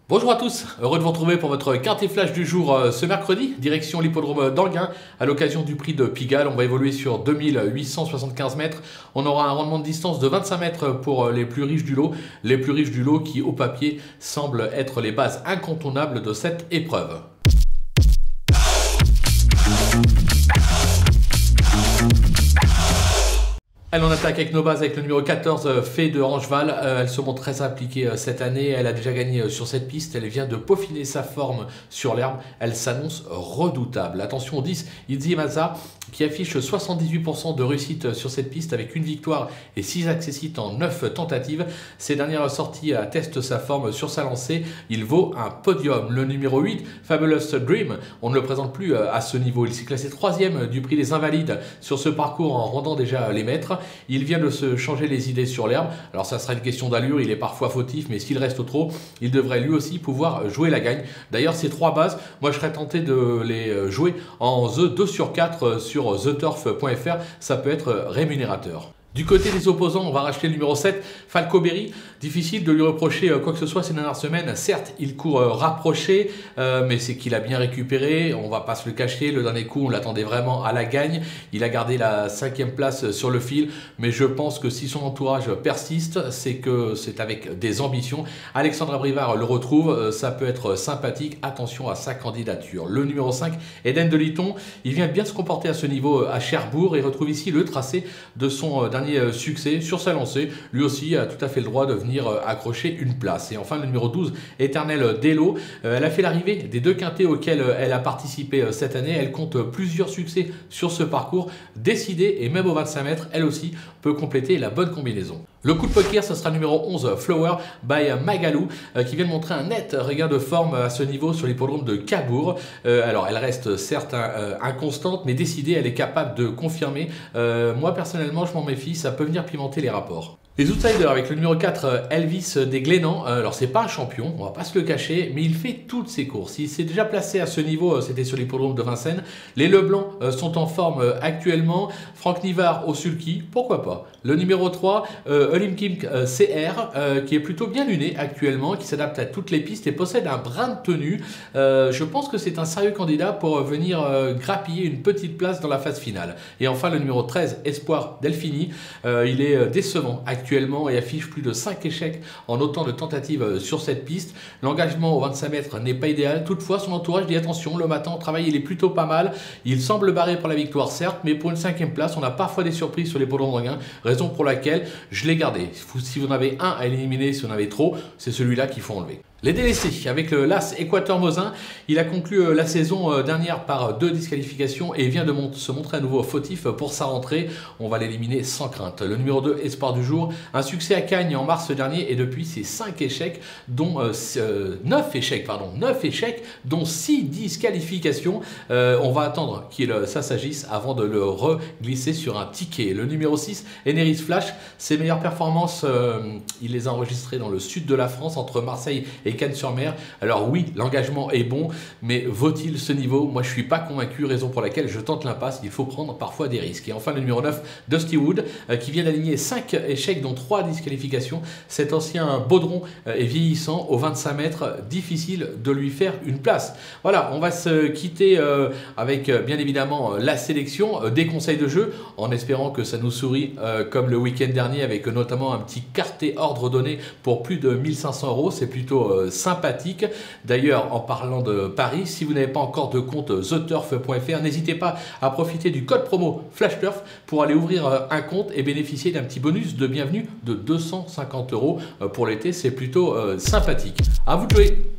Bonjour à tous, heureux de vous retrouver pour votre quintet flash du jour ce mercredi, direction l'hippodrome d'Anguin, à l'occasion du prix de Pigalle. On va évoluer sur 2875 mètres. On aura un rendement de distance de 25 mètres pour les plus riches du lot. Les plus riches du lot qui, au papier, semblent être les bases incontournables de cette épreuve. Elle en attaque avec nos bases avec le numéro 14, Fée de Rangeval. Elle se montre très impliquée cette année. Elle a déjà gagné sur cette piste. Elle vient de peaufiner sa forme sur l'herbe. Elle s'annonce redoutable. Attention au 10, Izzy Maza, qui affiche 78% de réussite sur cette piste avec une victoire et 6 accessites en 9 tentatives. Ses dernières sorties attestent sa forme sur sa lancée. Il vaut un podium. Le numéro 8, Fabulous Dream, on ne le présente plus à ce niveau. Il s'est classé 3e du prix des Invalides sur ce parcours en rendant déjà les maîtres. Il vient de se changer les idées sur l'herbe. Alors ça sera une question d'allure, il est parfois fautif, mais s'il reste trop, il devrait lui aussi pouvoir jouer la gagne. D'ailleurs, ces trois bases, moi je serais tenté de les jouer en The 2 sur 4 sur theturf.fr. Ça peut être rémunérateur. Du côté des opposants, on va racheter le numéro 7, Falco Berry. Difficile de lui reprocher quoi que ce soit ces dernières semaines. Certes, il court rapproché, mais c'est qu'il a bien récupéré. On va pas se le cacher. Le dernier coup, on l'attendait vraiment à la gagne. Il a gardé la 5e place sur le fil. Mais je pense que si son entourage persiste, c'est que c'est avec des ambitions. Alexandre Brivard le retrouve. Ça peut être sympathique. Attention à sa candidature. Le numéro 5, Eden de Liton. Il vient bien se comporter à ce niveau à Cherbourg et retrouve ici le tracé de son dernier succès sur sa lancée. Lui aussi a tout à fait le droit de venir accrocher une place. Et enfin le numéro 12, Éternel Delo. Elle a fait l'arrivée des 2 quintets auxquels elle a participé cette année. Elle compte plusieurs succès sur ce parcours. Décidée et même au 25 mètres, elle aussi peut compléter la bonne combinaison. Le coup de poker, ce sera le numéro 11, Flower by Magalou, qui vient de montrer un net regain de forme à ce niveau sur l'hippodrome de Cabourg. Alors, elle reste certes inconstante, mais décidée, elle est capable de confirmer. Moi, personnellement, je m'en méfie, ça peut venir pimenter les rapports. Les outsiders avec le numéro 4, Elvis des Glénans. Alors c'est pas un champion, on va pas se le cacher, mais il fait toutes ses courses. Il s'est déjà placé à ce niveau, c'était sur l'hippodrome de Vincennes. Les Leblanc sont en forme actuellement. Franck Nivard au sulky, pourquoi pas. Le numéro 3, Olympique CR, qui est plutôt bien luné actuellement, qui s'adapte à toutes les pistes et possède un brin de tenue. Je pense que c'est un sérieux candidat pour venir grappiller une petite place dans la phase finale. Et enfin le numéro 13, Espoir Delphini. Il est décevant actuellement et affiche plus de 5 échecs en autant de tentatives sur cette piste. L'engagement au 25 mètres n'est pas idéal. Toutefois, son entourage dit attention, le matin au travail, il est plutôt pas mal. Il semble barré pour la victoire, certes, mais pour une 5e place, on a parfois des surprises sur les l'hippodrome d'Anguin, raison pour laquelle je l'ai gardé. Si vous en avez un à éliminer, si vous en avez trop, c'est celui-là qu'il faut enlever. Les délaissés, avec l'As Équateur Mosin, il a conclu la saison dernière par 2 disqualifications et vient de se montrer à nouveau fautif pour sa rentrée. On va l'éliminer sans crainte. Le numéro 2, Espoir du jour, un succès à Cagnes en mars dernier et depuis c'est 5 échecs, dont 9 échecs, dont 6 disqualifications. On va attendre qu'il ça s'agisse avant de le reglisser sur un ticket. Le numéro 6, Eneris Flash, ses meilleures performances, il les a enregistrées dans le sud de la France, entre Marseille et Cannes-sur-Mer. Alors oui, l'engagement est bon, mais vaut-il ce niveau? Moi, je ne suis pas convaincu, raison pour laquelle je tente l'impasse. Il faut prendre parfois des risques. Et enfin, le numéro 9, Dusty Wood, qui vient d'aligner 5 échecs, dont 3 disqualifications. Cet ancien baudron est vieillissant. Au 25 mètres, difficile de lui faire une place. Voilà, on va se quitter avec, bien évidemment, la sélection des conseils de jeu, en espérant que ça nous sourit comme le week-end dernier, avec notamment un petit quartet ordre donné pour plus de 1500 €. C'est plutôt sympathique. D'ailleurs, en parlant de Paris, si vous n'avez pas encore de compte theturf.fr, n'hésitez pas à profiter du code promo FlashTurf pour aller ouvrir un compte et bénéficier d'un petit bonus de bienvenue de 250 € pour l'été. C'est plutôt sympathique. À vous de jouer.